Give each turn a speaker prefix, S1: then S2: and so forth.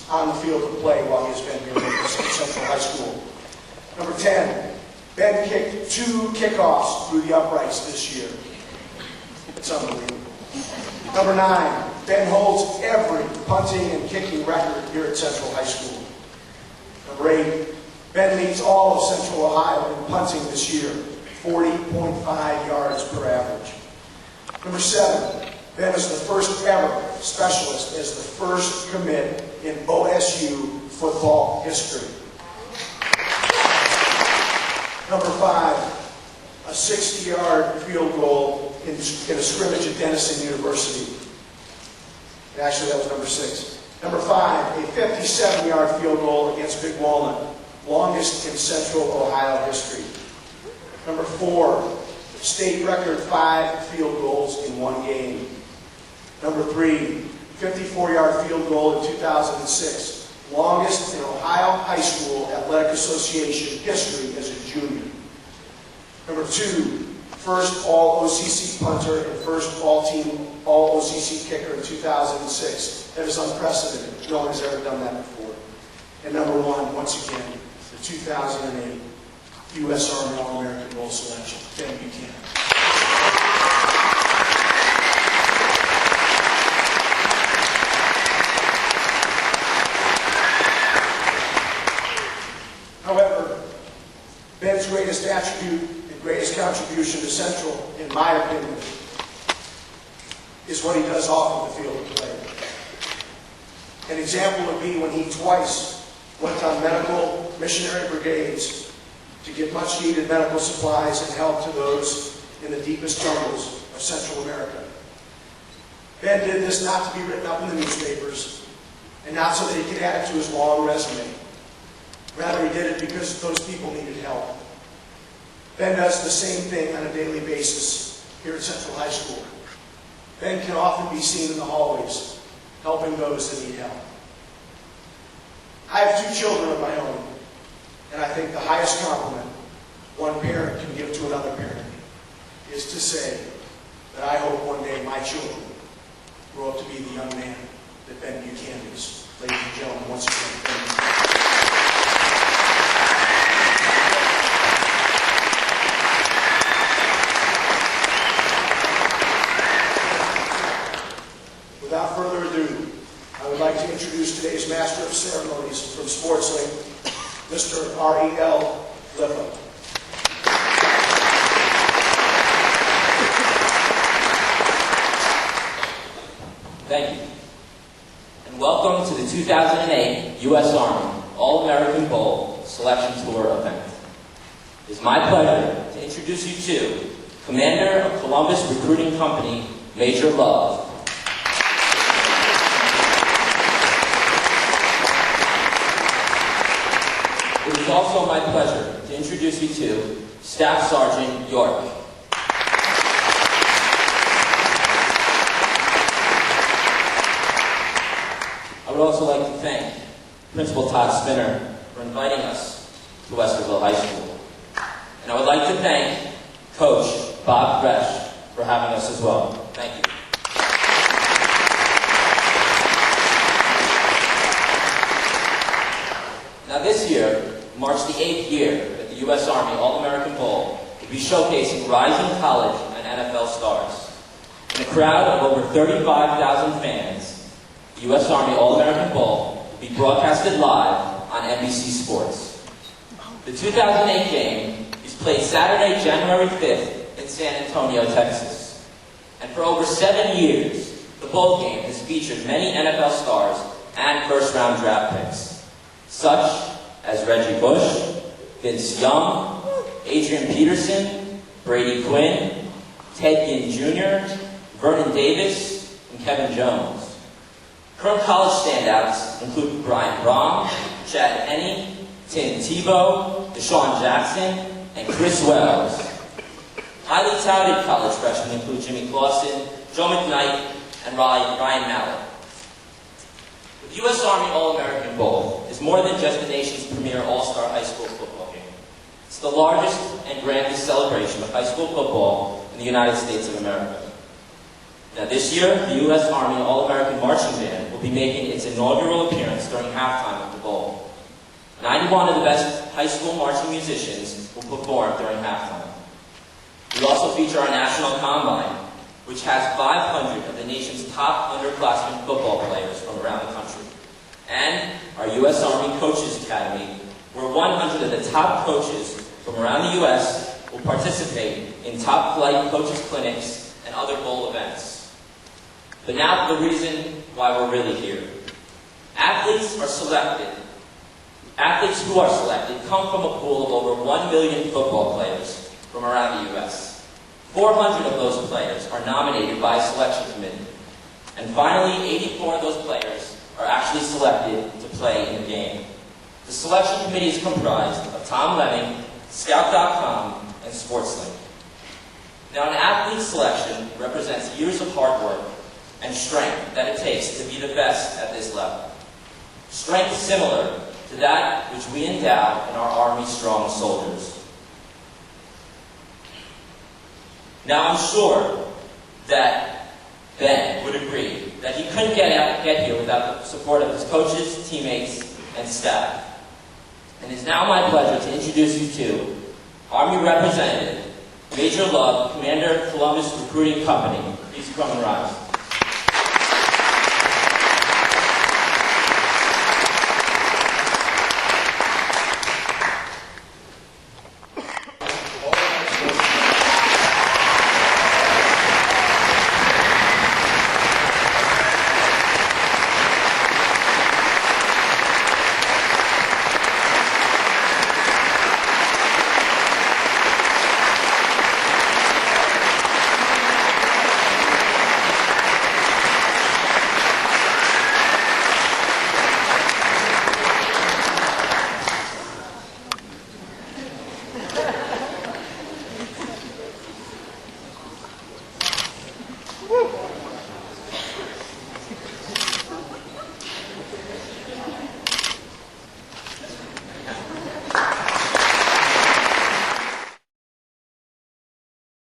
S1: on the field of play while he has been here at Central High School. Number 10, Ben kicked 2 kickoffs through the uprights this year. It's unbelievable. Number 9, Ben holds every punting and kicking record here at Central High School. Number 8, Ben leads all of Central Ohio in punting this year, 40.5 yards per average. Number 7, Ben is the first ever specialist as the first commit in OSU football history. Number 5, a 60-yard field goal in a scrimmage at Denison University. Actually, that was number 6. Number 5, a 57-yard field goal against Big Walnut, longest in Central Ohio history. Number 4, state record 5 field goals in one game. Number 3, 54-yard field goal in 2006, longest in Ohio High School Athletic Association history as a junior. Number 2, first all-OCC punter and first all-team all-OCC kicker in 2006. That is unprecedented. No one has ever done that before. And number 1, once again, the 2008 U.S. Army All-American Bowl selection, Ben Buchanan. However, Ben's greatest attribute and greatest contribution to Central, in my opinion, is what he does off of the field of play. An example would be when he twice went on medical missionary brigades to give much needed medical supplies and help to those in the deepest jungles of Central America. Ben did this not to be written up in the newspapers and not so that he could add it to his long resume. Rather, he did it because those people needed help. Ben does the same thing on a daily basis here at Central High School. Ben can often be seen in the hallways, helping those that need help. I have 2 children of my own, and I think the highest compliment one parent can give to another parent is to say that I hope one day my children grow up to be the young man that Ben Buchanan is. Ladies and gentlemen, once again, thank you. Without further ado, I would like to introduce today's Master of Ceremonies from SportsLink, Mr. R.E.L. Lippa.
S2: Thank you. And welcome to the 2008 U.S. Army All-American Bowl Selection Tour event. It is my pleasure to introduce you to Commander of Columbus Recruiting Company, Major Love. It is also my pleasure to introduce you to Staff Sergeant York. I would also like to thank Principal Todd Spinner for inviting us to Westerville High School. And I would like to thank Coach Bob Fresh for having us as well. Thank you. Now this year marks the 8th year that the U.S. Army All-American Bowl will be showcasing rising college and NFL stars. In a crowd of over 35,000 fans, the U.S. Army All-American Bowl will be broadcasted live on NBC Sports. The 2008 game is played Saturday, January 5th in San Antonio, Texas. And for over 7 years, the bowl game has featured many NFL stars and first-round draft picks, such as Reggie Bush, Vince Young, Adrian Peterson, Brady Quinn, Ted Ginn Jr., Vernon Davis, and Kevin Jones. Current college standouts include Brian Brom, Chad Henne, Tim Tebow, Deshaun Jackson, and Chris Wells. Highly touted college freshmen include Jimmy Clausen, Joe McKnight, and Ryan Mallett. The U.S. Army All-American Bowl is more than just the nation's premier all-star high school football game. It's the largest and grandest celebration of high school football in the United States of America. Now this year, the U.S. Army All-American Marching Band will be making its inaugural appearance during halftime of the Bowl. 91 of the best high school marching musicians will perform during halftime. We also feature our National Combine, which has 500 of the nation's top underclassmen football players from around the country. And our U.S. Army Coaches Academy, where 100 of the top coaches from around the U.S. will participate in top-flight coaches clinics and other bowl events. But now the reason why we're really here. Athletes who are selected come from a pool of over 1 million football players from around the U.S. 400 of those players are nominated by a selection committee. And finally, 84 of those players are actually selected to play in the game. The selection committee is comprised of Tom Lemming, Scout.com, and SportsLink. Now, an athlete's selection represents years of hard work and strength that it takes to be the best at this level. Strength similar to that which we endow in our Army's strong soldiers. Now, I'm sure that Ben would agree that he couldn't get here without the support of his coaches, teammates, and staff. And it's now my pleasure to introduce you to Army Representative Major Love, Commander, Columbus Recruiting Company. Please come and rise.